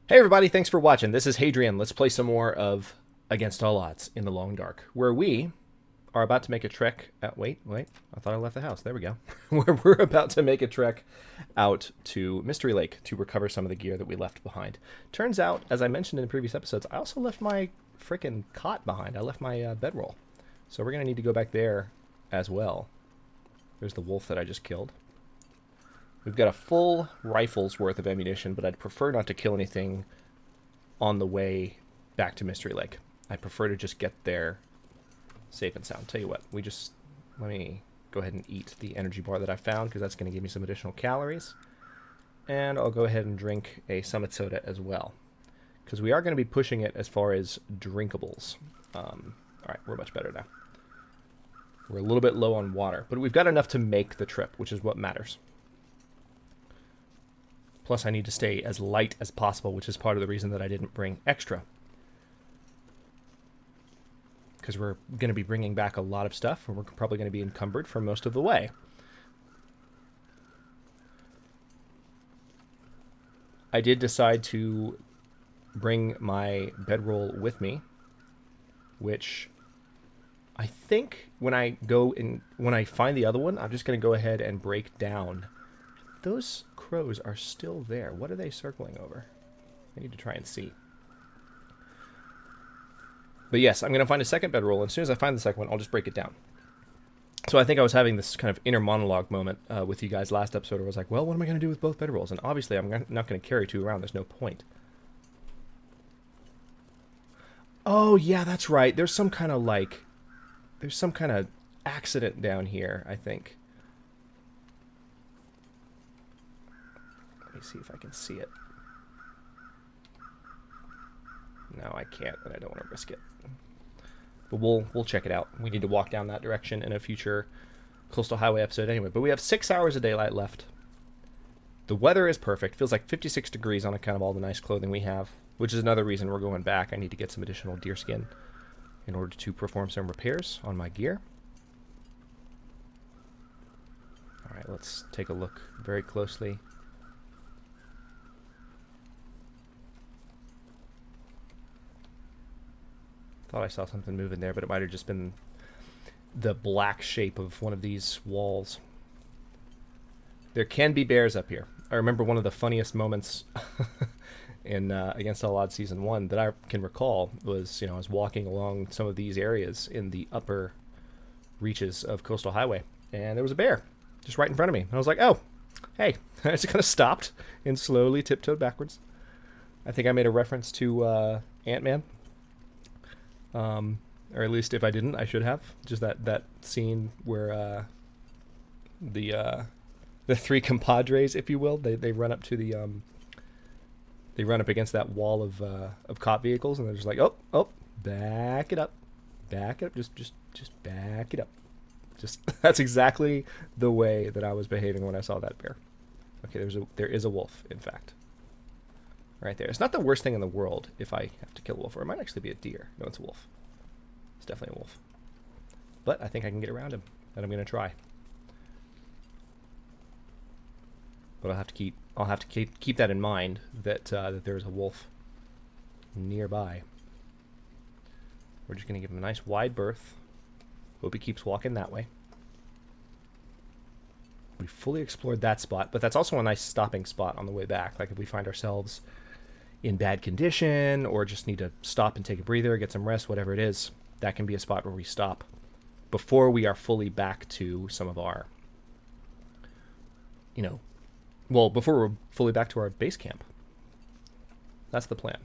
Hey everybody, thanks for watching. This is Hadrian. Let's play some more of Against All Odds in the Long Dark, where we are about to make a trek at wait, I thought I left the house. There we go. Where we're about to make a trek out to Mystery Lake to recover some of the gear that we left behind. Turns out, as I mentioned in the previous episodes, I also left my freaking cot behind. I left my bedroll. So we're going to need to go back there as well. There's the wolf that I just killed. We've got a full rifle's worth of ammunition, but I'd prefer not to kill anything on the way back to Mystery Lake. I prefer to just get there safe and sound. Tell you what, let me go ahead and eat the energy bar that I found, because that's going to give me some additional calories. And I'll go ahead and drink a Summit Soda as well, because we are going to be pushing it as far as drinkables. Alright, we're much better now. We're a little bit low on water, but we've got enough to make the trip, which is what matters. Plus, I need to stay as light as possible, which is part of the reason that I didn't bring extra. Because we're going to be bringing back a lot of stuff, and we're probably going to be encumbered for most of the way. I did decide to bring my bedroll with me, which I think when I find the other one, I'm just going to go ahead and break down. Those crows are still there. What are they circling over? I need to try and see. But yes, I'm going to find a second bedroll, and as soon as I find the second one, I'll just break it down. So I think I was having this kind of inner monologue moment with you guys last episode where I was like, well, what am I going to do with both bedrolls? And obviously I'm not going to carry two around. There's no point. Oh, yeah, that's right. There's some kind of accident down here, I think. Let me see if I can see it. No, I can't, and I don't want to risk it. But we'll check it out. We need to walk down that direction in a future Coastal Highway episode anyway. But we have 6 hours of daylight left. The weather is perfect. Feels like 56 degrees on account of all the nice clothing we have, which is another reason we're going back. I need to get some additional deer skin in order to perform some repairs on my gear. All right, let's take a look very closely. Thought I saw something moving there, but it might have just been the black shape of one of these walls. There can be bears up here. I remember one of the funniest moments in Against All Odds Season 1 that I can recall was, I was walking along some of these areas in the upper reaches of Coastal Highway, and there was a bear just right in front of me. And I was like, oh, hey. I just kind of stopped and slowly tiptoed backwards. I think I made a reference to Ant-Man. Or at least if I didn't, I should have. Just that scene where the three compadres, if you will, they run up to the they run up against that wall of cop vehicles, and they're just like, oh, back it up, just back it up. Just that's exactly the way that I was behaving when I saw that bear. Okay, there is a wolf, in fact. Right there. It's not the worst thing in the world if I have to kill a wolf, or it might actually be a deer. No, it's a wolf. It's definitely a wolf. But I think I can get around him, and I'm going to try. But I'll have to keep that in mind that there's a wolf nearby. We're just going to give him a nice wide berth. Hope he keeps walking that way. We fully explored that spot, but that's also a nice stopping spot on the way back. Like if we find ourselves in bad condition or just need to stop and take a breather, get some rest, whatever it is, that can be a spot where we stop before we are fully back to some of our, before we're fully back to our base camp. That's the plan.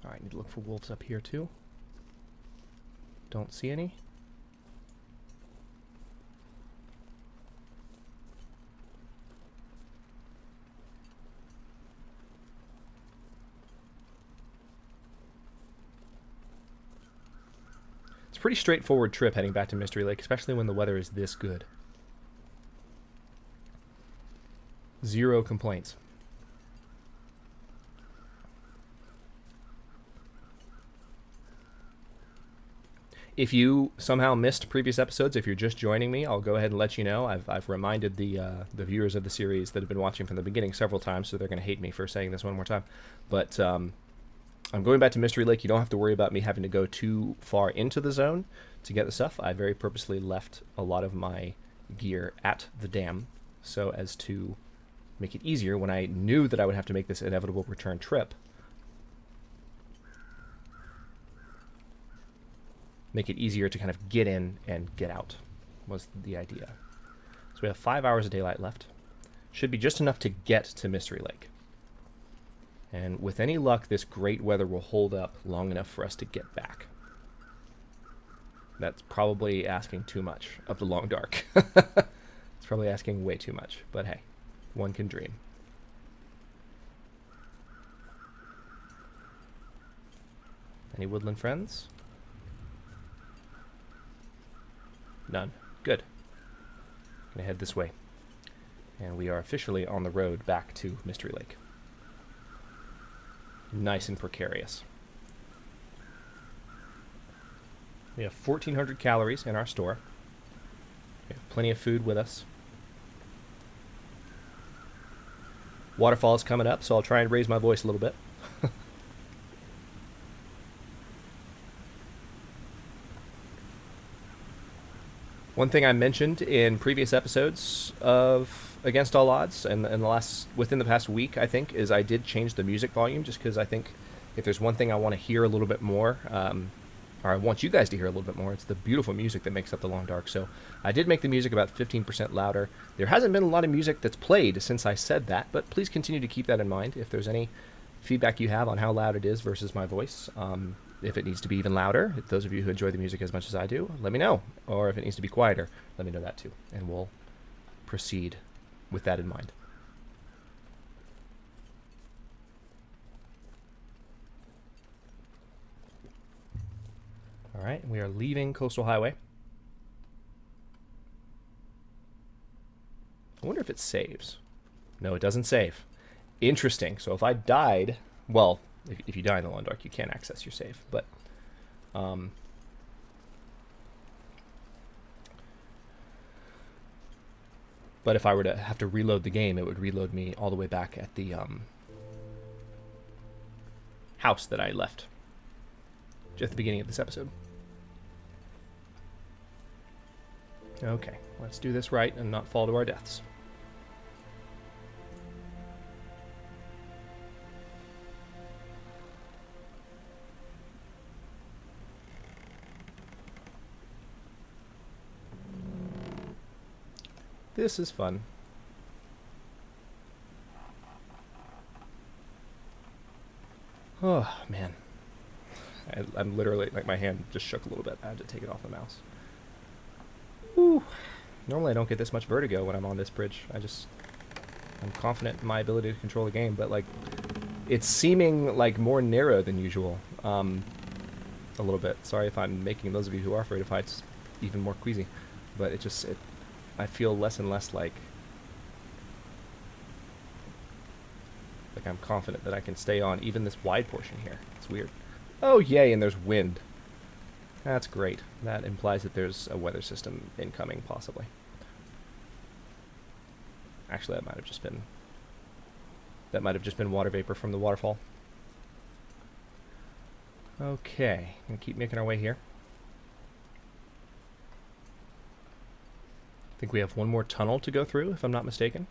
All right, need to look for wolves up here too. Don't see any. Pretty straightforward trip heading back to Mystery Lake, especially when the weather is this good. 0 complaints. If you somehow missed previous episodes, if you're just joining me, I'll go ahead and let you know. I've reminded the viewers of the series that have been watching from the beginning several times, so they're going to hate me for saying this one more time. But I'm going back to Mystery Lake. You don't have to worry about me having to go too far into the zone to get the stuff. I very purposely left a lot of my gear at the dam so as to make it easier when I knew that I would have to make this inevitable return trip. Make it easier to kind of get in and get out was the idea. So we have 5 hours of daylight left. Should be just enough to get to Mystery Lake. And with any luck, this great weather will hold up long enough for us to get back. That's probably asking too much of the long dark. It's probably asking way too much, but hey, one can dream. Any woodland friends? None. Good. Gonna head this way. And we are officially on the road back to Mystery Lake. Nice and precarious. We have 1,400 calories in our store. We have plenty of food with us. Waterfall is coming up, so I'll try and raise my voice a little bit. One thing I mentioned in previous episodes of Against All Odds, and within the past week, I think, is I did change the music volume, just because I think if there's one thing I want to hear a little bit more, or I want you guys to hear a little bit more, it's the beautiful music that makes up the Long Dark. So I did make the music about 15% louder. There hasn't been a lot of music that's played since I said that, but please continue to keep that in mind. If there's any feedback you have on how loud it is versus my voice, if it needs to be even louder, those of you who enjoy the music as much as I do, let me know. Or if it needs to be quieter, let me know that too. And we'll proceed with that in mind. All right, we are leaving Coastal Highway. I wonder if it saves. No, it doesn't save. Interesting. So if I died, well, if you die in the Long Dark, you can't access your save. But if I were to have to reload the game, it would reload me all the way back at the house that I left just at the beginning of this episode. Okay, let's do this right and not fall to our deaths. This is fun. Oh, man. I'm literally, like, my hand just shook a little bit. I had to take it off the mouse. Whew. Normally I don't get this much vertigo when I'm on this bridge. I'm confident in my ability to control the game, but, like, it's seeming, like, more narrow than usual. A little bit. Sorry if I'm making those of you who are afraid of heights even more queasy. But I feel less and less like I'm confident that I can stay on even this wide portion here. It's weird. Oh, yay, and there's wind. That's great. That implies that there's a weather system incoming, possibly. Actually, that might have just been water vapor from the waterfall. Okay, gonna keep making our way here. I think we have one more tunnel to go through, if I'm not mistaken.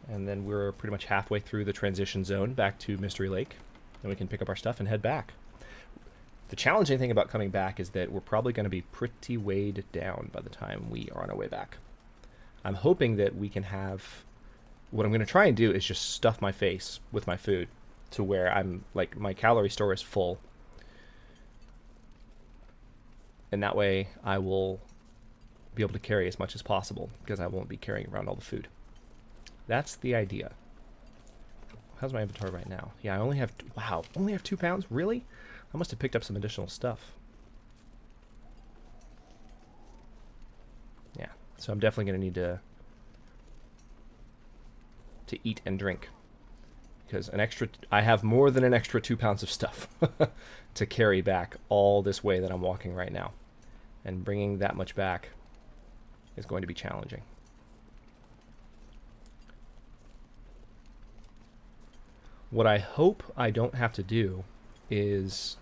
And then we're pretty much halfway through the transition zone back to Mystery Lake. Then we can pick up our stuff and head back. The challenging thing about coming back is that we're probably going to be pretty weighed down by the time we are on our way back. I'm hoping that we can have... What I'm going to try and do is just stuff my face with my food to where I'm, like, my calorie store is full. And that way I will be able to carry as much as possible because I won't be carrying around all the food. That's the idea. How's my inventory right now? Yeah, I only have... Wow, only have 2 pounds? Really? I must have picked up some additional stuff. Yeah, so I'm definitely going to need to eat and drink because I have more than an extra 2 pounds of stuff to carry back all this way that I'm walking right now. And bringing that much back is going to be challenging. What I hope I don't have to do is,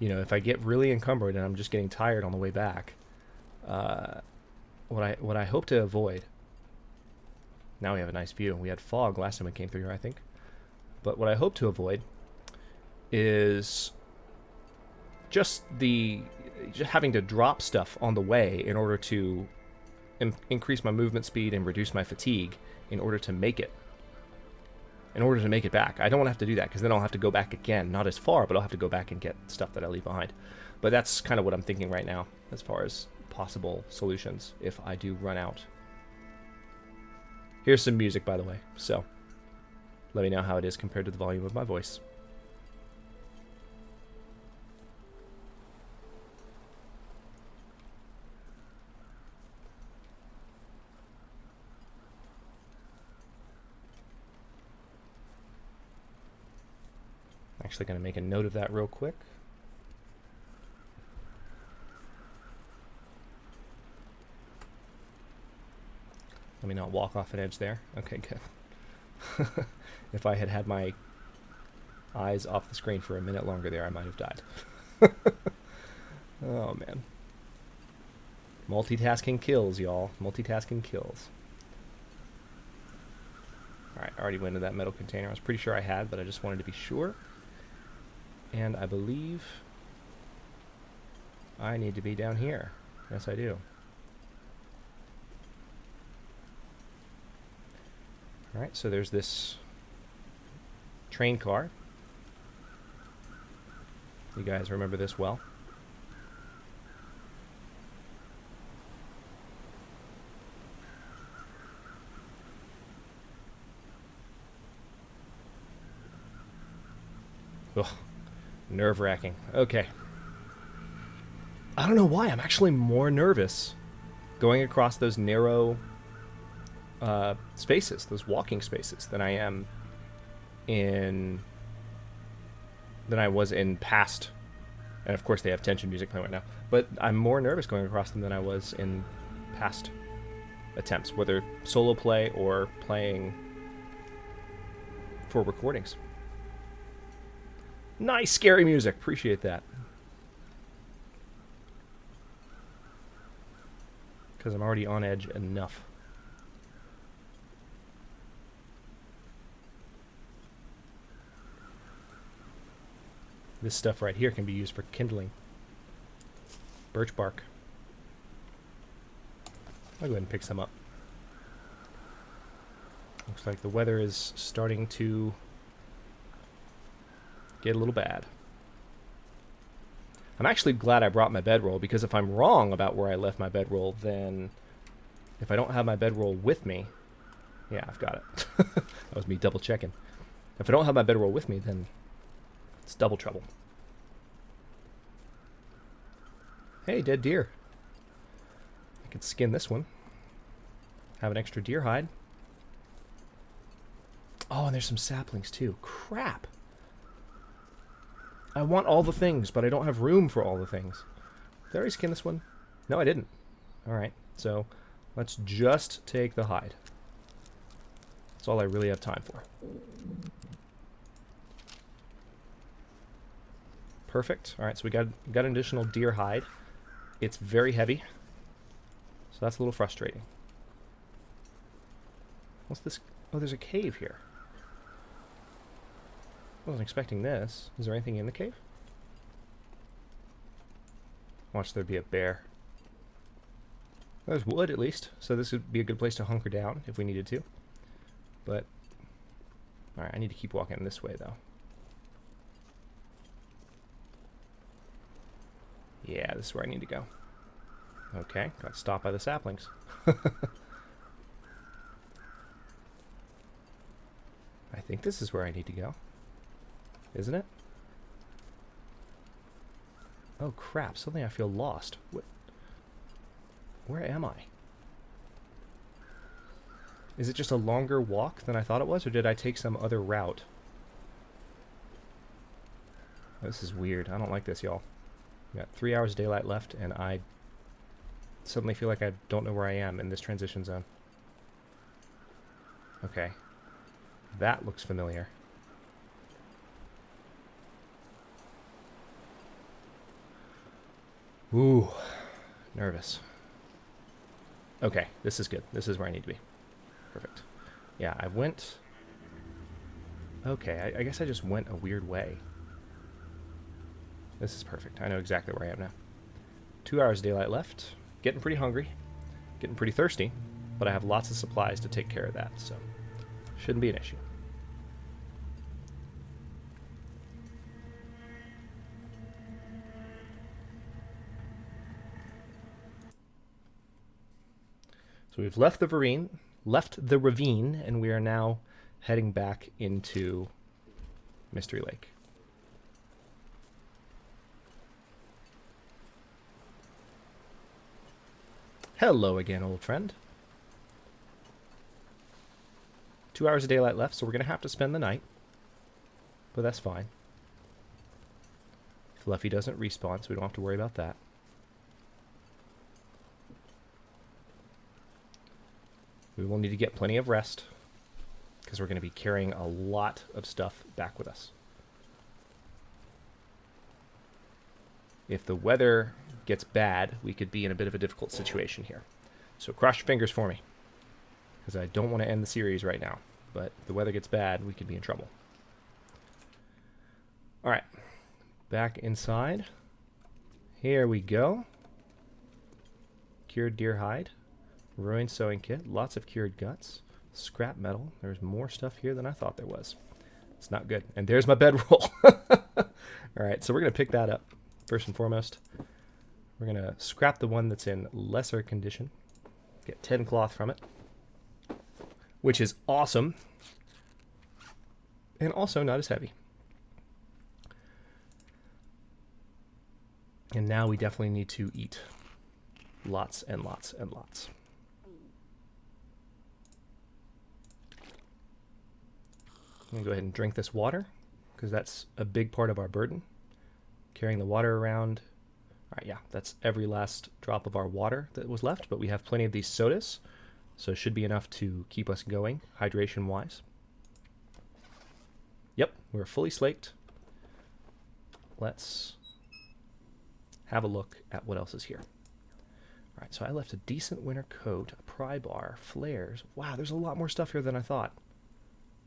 you know, if I get really encumbered and I'm just getting tired on the way back, what I hope to avoid. Now we have a nice view. We had fog last time we came through here, I think. But what I hope to avoid is just having to drop stuff on the way in order to increase my movement speed and reduce my fatigue in order to make it. In order to make it back. I don't want to have to do that because then I'll have to go back again. Not as far, but I'll have to go back and get stuff that I leave behind. But that's kind of what I'm thinking right now as far as possible solutions if I do run out. Here's some music, by the way, so let me know how it is compared to the volume of my voice. Actually going to make a note of that real quick. Let me not walk off an edge there. Okay, good. If I had had my eyes off the screen for a minute longer there, I might have died. Oh, man. Multitasking kills, y'all. Multitasking kills. Alright, I already went into that metal container. I was pretty sure I had, but I just wanted to be sure. And I believe I need to be down here. Yes, I do. Alright, so there's this train car. You guys remember this well. Ugh. Nerve-wracking. Okay. I don't know why. I'm actually more nervous going across those narrow spaces, those walking spaces, than I was in past. And of course, they have tension music playing right now. But I'm more nervous going across them than I was in past attempts, whether solo play or playing for recordings. Nice, scary music. Appreciate that. Because I'm already on edge enough. This stuff right here can be used for kindling. Birch bark. I'll go ahead and pick some up. Looks like the weather is starting to get a little bad. I'm actually glad I brought my bedroll, because if I'm wrong about where I left my bedroll, then if I don't have my bedroll with me, yeah, I've got it. That was me double checking. If I don't have my bedroll with me, then it's double trouble. Hey, dead deer. I could skin this one. Have an extra deer hide. Oh, and there's some saplings too. Crap. I want all the things, but I don't have room for all the things. Did I already skin this one? No, I didn't. Alright, so let's just take the hide. That's all I really have time for. Perfect. Alright, so we got an additional deer hide. It's very heavy, so that's a little frustrating. What's this? Oh, there's a cave here. I wasn't expecting this. Is there anything in the cave? Watch there be a bear. There's wood, at least, so this would be a good place to hunker down if we needed to. But, alright, I need to keep walking this way, though. Yeah, this is where I need to go. Okay, got stopped by the saplings. I think this is where I need to go. Isn't it? Oh crap, suddenly I feel lost. Where am I? Is it just a longer walk than I thought it was, or did I take some other route? This is weird. I don't like this, y'all. We got 3 hours of daylight left, and I suddenly feel like I don't know where I am in this transition zone. Okay. That looks familiar. Ooh. Nervous. Okay, this is good. This is where I need to be. Perfect. Yeah, I went... Okay, I guess I just went a weird way. This is perfect. I know exactly where I am now. 2 hours of daylight left. Getting pretty hungry. Getting pretty thirsty. But I have lots of supplies to take care of that, so... shouldn't be an issue. So we've left the ravine, and we are now heading back into Mystery Lake. Hello again, old friend. 2 hours of daylight left, so we're going to have to spend the night. But that's fine. Fluffy doesn't respawn, so we don't have to worry about that. We will need to get plenty of rest, because we're going to be carrying a lot of stuff back with us. If the weather gets bad, we could be in a bit of a difficult situation here. So cross your fingers for me, because I don't want to end the series right now. But if the weather gets bad, we could be in trouble. All right, back inside. Here we go. Cured deer hide. Ruined sewing kit, lots of cured guts, scrap metal. There's more stuff here than I thought there was. It's not good. And there's my bedroll. All right, so we're going to pick that up first and foremost. We're going to scrap the one that's in lesser condition. Get 10 cloth from it, which is awesome. And also not as heavy. And now we definitely need to eat lots and lots and lots. I'm going to go ahead and drink this water, because that's a big part of our burden. Carrying the water around. All right, yeah, that's every last drop of our water that was left, but we have plenty of these sodas, so it should be enough to keep us going, hydration-wise. Yep, we're fully slaked. Let's have a look at what else is here. All right, so I left a decent winter coat, a pry bar, flares. Wow, there's a lot more stuff here than I thought.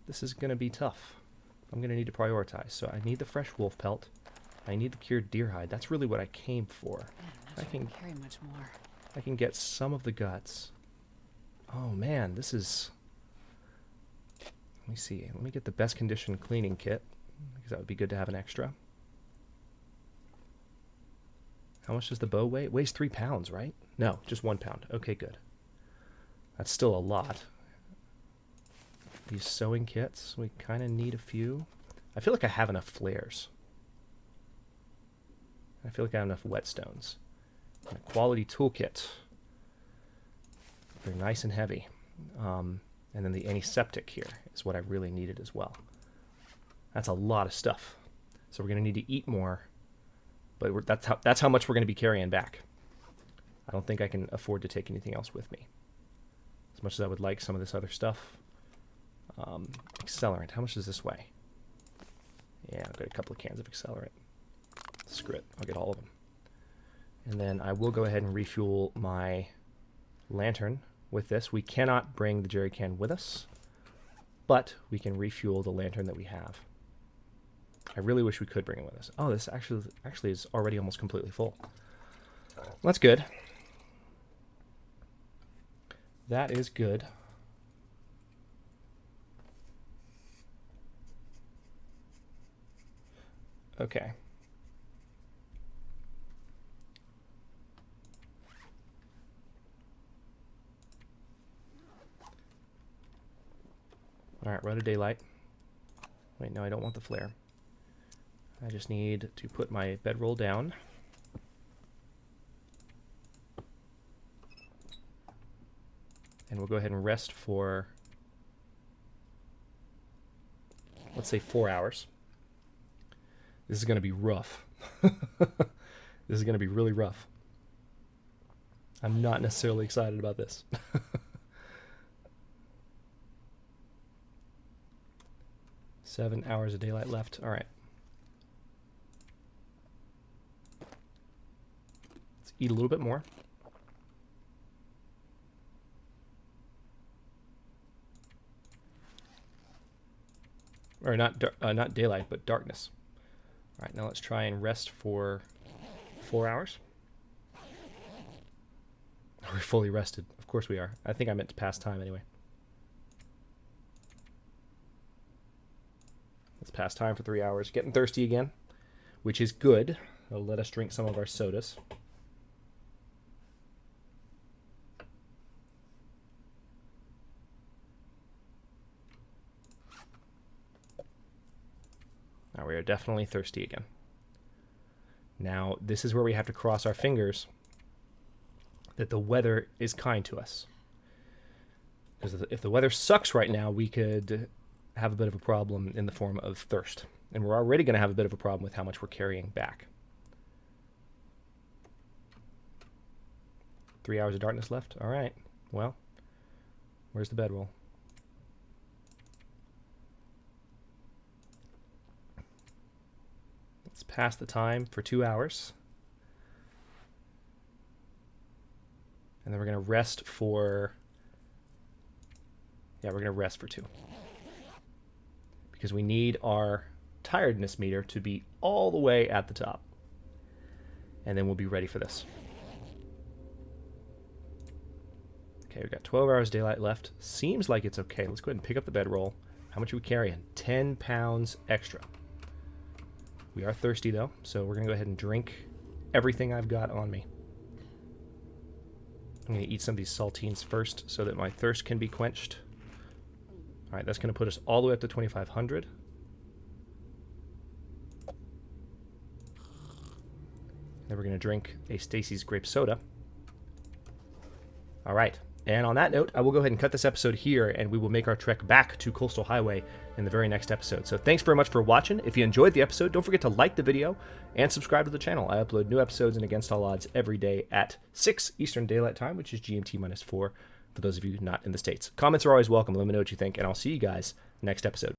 This is going to be tough. I'm going to need to prioritize. So I need the fresh wolf pelt. I need the cured deer hide. That's really what I came for. I can carry much more. I can get some of the guts. Oh man, this is... Let me see. Let me get the best condition cleaning kit, because that would be good to have an extra. How much does the bow weigh? It weighs 3 pounds, right? No, just 1 pound. Okay, good. That's still a lot. These sewing kits, we kind of need a few. I feel like I have enough flares. I feel like I have enough whetstones. And a quality toolkit. They're nice and heavy. And then the antiseptic here is what I really needed as well. That's a lot of stuff. So we're going to need to eat more. But that's how much we're going to be carrying back. I don't think I can afford to take anything else with me. As much as I would like some of this other stuff. Accelerant. How much does this weigh? Yeah, I've got a couple of cans of accelerant. Screw it. I'll get all of them. And then I will go ahead and refuel my lantern with this. We cannot bring the jerry can with us, but we can refuel the lantern that we have. I really wish we could bring it with us. Oh, this actually is already almost completely full. That's good. That is good. Okay. All right, we're out of daylight. Wait, no, I don't want the flare. I just need to put my bedroll down. And we'll go ahead and rest for, let's say, 4 hours. This is going to be rough. This is going to be really rough. I'm not necessarily excited about this. 7 hours of daylight left. All right. Let's eat a little bit more. Or not daylight, but darkness. All right, now let's try and rest for 4 hours. We're fully rested. Of course we are. I think I meant to pass time anyway. Let's pass time for 3 hours. Getting thirsty again, which is good. It'll let us drink some of our sodas. Now we are definitely thirsty again. Now, this is where we have to cross our fingers that the weather is kind to us. Because if the weather sucks right now, we could have a bit of a problem in the form of thirst. And we're already going to have a bit of a problem with how much we're carrying back. 3 hours of darkness left? All right. Well, where's the bedroll? Let's pass the time for 2 hours. And then we're going to rest for... Yeah, we're going to rest for 2. Because we need our tiredness meter to be all the way at the top. And then we'll be ready for this. Okay, we've got 12 hours daylight left. Seems like it's okay. Let's go ahead and pick up the bedroll. How much are we carrying? 10 pounds extra. We are thirsty, though, so we're going to go ahead and drink everything I've got on me. I'm going to eat some of these saltines first so that my thirst can be quenched. All right, that's going to put us all the way up to 2,500. Then we're going to drink a Stacy's grape soda. All right, and on that note, I will go ahead and cut this episode here, and we will make our trek back to Coastal Highway in the very next episode. So thanks very much for watching. If you enjoyed the episode, don't forget to like the video and subscribe to the channel. I upload new episodes in Against All Odds every day at 6 Eastern Daylight Time, which is GMT -4 for those of you not in the States. Comments are always welcome. Let me know what you think, and I'll see you guys next episode.